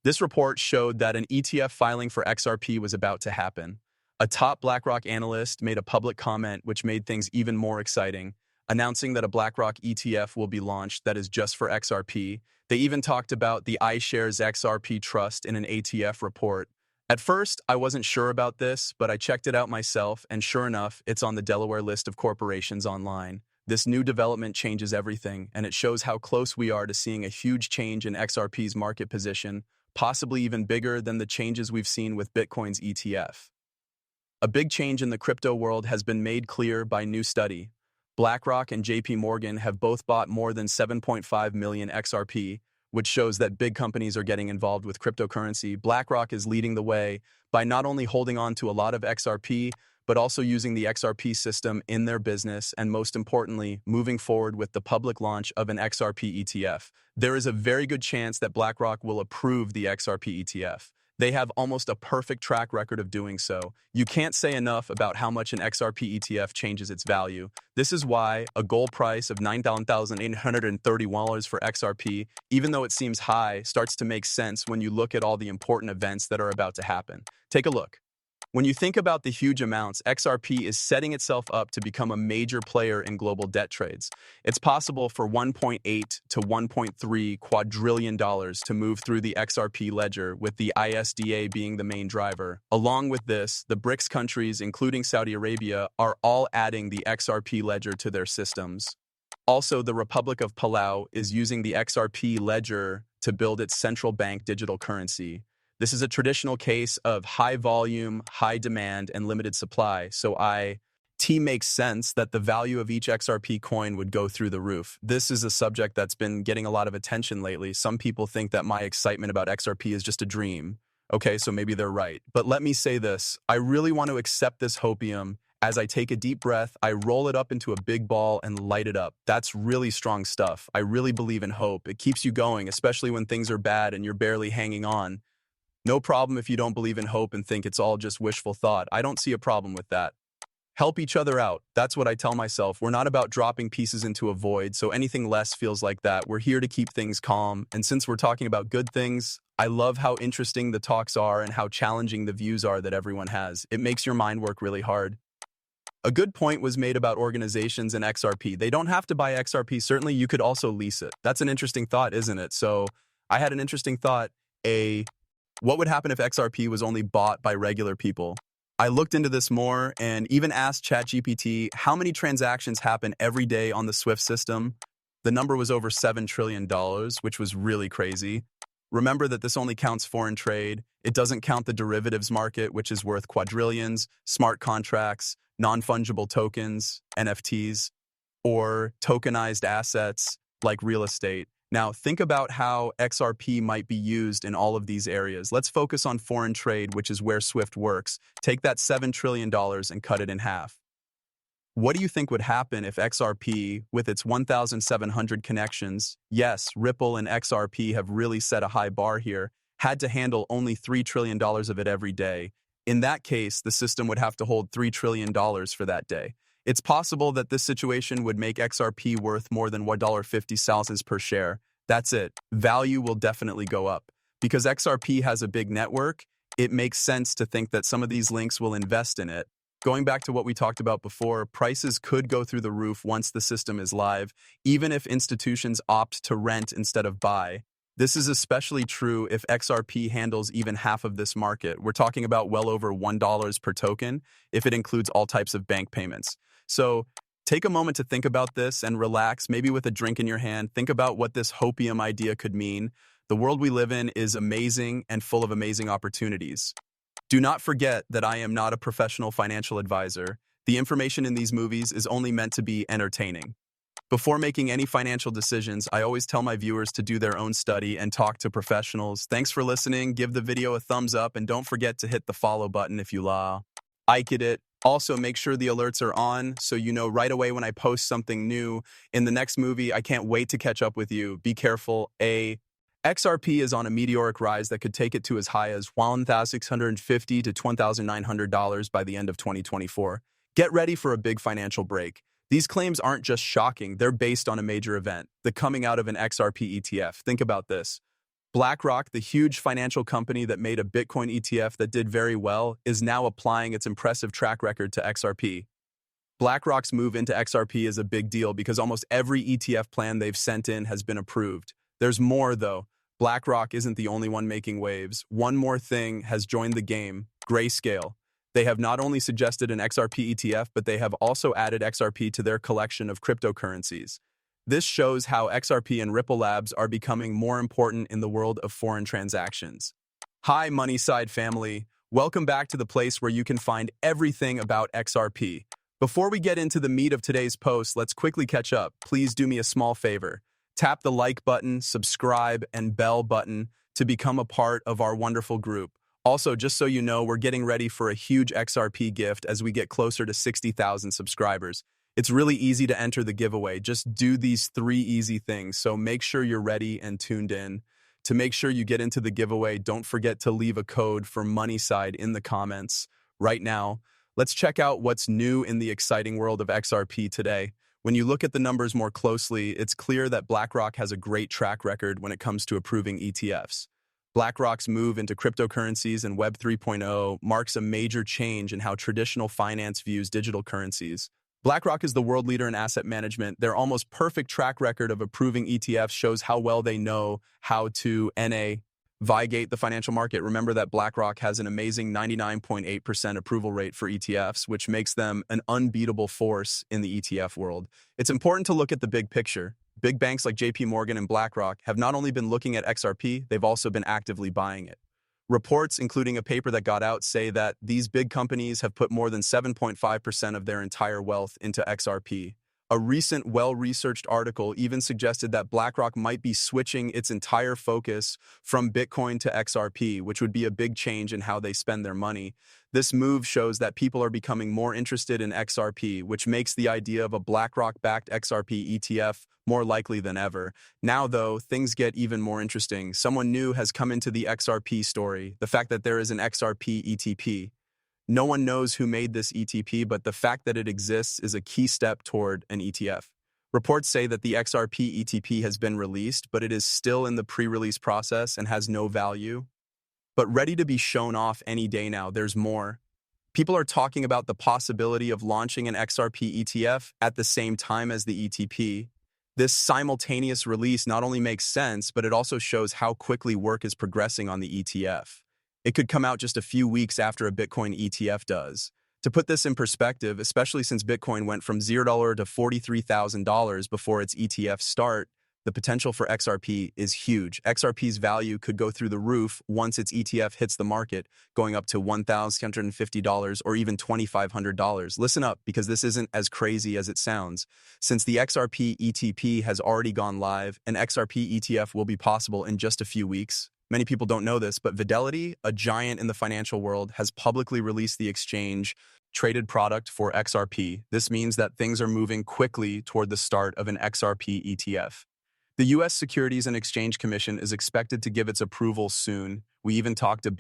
This report showed that an ETF filing for XRP was about to happen. A top BlackRock analyst made a public comment which made things even more exciting, announcing that a BlackRock ETF will be launched that is just for XRP. They even talked about the iShares XRP Trust in an ATF report. At first, I wasn't sure about this, but I checked it out myself, and sure enough, it's on the Delaware list of corporations online. This new development changes everything, and it shows how close we are to seeing a huge change in XRP's market position, possibly even bigger than the changes we've seen with Bitcoin's ETF. A big change in the crypto world has been made clear by new study. BlackRock and JP Morgan have both bought more than 7.5 million XRP, which shows that big companies are getting involved with cryptocurrency. BlackRock is leading the way by not only holding on to a lot of XRP, but also using the XRP system in their business, and most importantly, moving forward with the public launch of an XRP ETF. There is a very good chance that BlackRock will approve the XRP ETF. They have almost a perfect track record of doing so. You can't say enough about how much an XRP ETF changes its value. This is why a gold price of $9,830 for XRP, even though it seems high, starts to make sense when you look at all the important events that are about to happen. Take a look. When you think about the huge amounts, XRP is setting itself up to become a major player in global debt trades. It's possible for $1.8 to $1.3 quadrillion to move through the XRP ledger, with the ISDA being the main driver. Along with this, the BRICS countries, including Saudi Arabia, are all adding the XRP ledger to their systems. Also, the Republic of Palau is using the XRP ledger to build its central bank digital currency. This is a traditional case of high volume, high demand, and limited supply, so it makes sense that the value of each XRP coin would go through the roof. This is a subject that's been getting a lot of attention lately. Some people think that my excitement about XRP is just a dream. Okay, so maybe they're right. But let me say this, I really want to accept this hopium. As I take a deep breath, I roll it up into a big ball and light it up. That's really strong stuff. I really believe in hope. It keeps you going, especially when things are bad and you're barely hanging on. No problem if you don't believe in hope and think it's all just wishful thought. I don't see a problem with that. Help each other out. That's what I tell myself. We're not about dropping pieces into a void, so anything less feels like that. We're here to keep things calm. And since we're talking about good things, I love how interesting the talks are and how challenging the views are that everyone has. It makes your mind work really hard. A good point was made about organizations and XRP. They don't have to buy XRP. Certainly, you could also lease it. That's an interesting thought, isn't it? So I had an interesting thought. What would happen if XRP was only bought by regular people? I looked into this more and even asked ChatGPT how many transactions happen every day on the SWIFT system. The number was over $7 trillion, which was really crazy. Remember that this only counts foreign trade. It doesn't count the derivatives market, which is worth quadrillions, smart contracts, non-fungible tokens, NFTs, or tokenized assets like real estate. Now, think about how XRP might be used in all of these areas. Let's focus on foreign trade, which is where SWIFT works. Take that $7 trillion and cut it in half. What do you think would happen if XRP, with its 1,700 connections, yes, Ripple and XRP have really set a high bar here, had to handle only $3 trillion of it every day? In that case, the system would have to hold $3 trillion for that day. It's possible that this situation would make XRP worth more than $1.50 per share. That's it. Value will definitely go up. Because XRP has a big network, it makes sense to think that some of these links will invest in it. Going back to what we talked about before, prices could go through the roof once the system is live, even if institutions opt to rent instead of buy. This is especially true if XRP handles even half of this market. We're talking about well over $1 per token if it includes all types of bank payments. So take a moment to think about this and relax, maybe with a drink in your hand. Think about what this hopium idea could mean. The world we live in is amazing and full of amazing opportunities. Do not forget that I am not a professional financial advisor. The information in these movies is only meant to be entertaining. Before making any financial decisions, I always tell my viewers to do their own study and talk to professionals. Thanks for listening. Give the video a thumbs up and don't forget to hit the follow button if you like it. Also, make sure the alerts are on so you know right away when I post something new. In the next movie, I can't wait to catch up with you. Be careful. XRP is on a meteoric rise that could take it to as high as $1,650 to $1,900 by the end of 2024. Get ready for a big financial break. These claims aren't just shocking, they're based on a major event, the coming out of an XRP ETF. Think about this. BlackRock, the huge financial company that made a Bitcoin ETF that did very well, is now applying its impressive track record to XRP. BlackRock's move into XRP is a big deal because almost every ETF plan they've sent in has been approved. There's more, though. BlackRock isn't the only one making waves. One more thing has joined the game: Grayscale. They have not only suggested an XRP ETF, but they have also added XRP to their collection of cryptocurrencies. This shows how XRP and Ripple Labs are becoming more important in the world of foreign transactions. Hi, Moneyside family. Welcome back to the place where you can find everything about XRP. Before we get into the meat of today's post, let's quickly catch up. Please do me a small favor. Tap the like button, subscribe, and bell button to become a part of our wonderful group. Also, just so you know, we're getting ready for a huge XRP gift as we get closer to 60,000 subscribers. It's really easy to enter the giveaway. Just do these 3 easy things, so make sure you're ready and tuned in. To make sure you get into the giveaway, don't forget to leave a code for Moneyside in the comments. Right now, let's check out what's new in the exciting world of XRP today. When you look at the numbers more closely, it's clear that BlackRock has a great track record when it comes to approving ETFs. BlackRock's move into cryptocurrencies and Web 3.0 marks a major change in how traditional finance views digital currencies. BlackRock is the world leader in asset management. Their almost perfect track record of approving ETFs shows how well they know how to navigate the financial market. Remember that BlackRock has an amazing 99.8% approval rate for ETFs, which makes them an unbeatable force in the ETF world. It's important to look at the big picture. Big banks like JP Morgan and BlackRock have not only been looking at XRP, they've also been actively buying it. Reports, including a paper that got out, say that these big companies have put more than 7.5% of their entire wealth into XRP. A recent, well-researched article even suggested that BlackRock might be switching its entire focus from Bitcoin to XRP, which would be a big change in how they spend their money. This move shows that people are becoming more interested in XRP, which makes the idea of a BlackRock-backed XRP ETF more likely than ever. Now, though, things get even more interesting. Someone new has come into the XRP story: the fact that there is an XRP ETP. No one knows who made this ETP, but the fact that it exists is a key step toward an ETF. Reports say that the XRP ETP has been released, but it is still in the pre-release process and has no value. But ready to be shown off any day now. There's more. People are talking about the possibility of launching an XRP ETF at the same time as the ETP. This simultaneous release not only makes sense, but it also shows how quickly work is progressing on the ETF. It could come out just a few weeks after a Bitcoin ETF does. To put this in perspective, especially since Bitcoin went from $0 to $43,000 before its ETF start, the potential for XRP is huge. XRP's value could go through the roof once its ETF hits the market, going up to $1,150 or even $2,500. Listen up, because this isn't as crazy as it sounds. Since the XRP ETP has already gone live, an XRP ETF will be possible in just a few weeks. Many people don't know this, but Fidelity, a giant in the financial world, has publicly released the exchange-traded product for XRP. This means that things are moving quickly toward the start of an XRP ETF. The U.S. Securities and Exchange Commission is expected to give its approval soon. We even talked to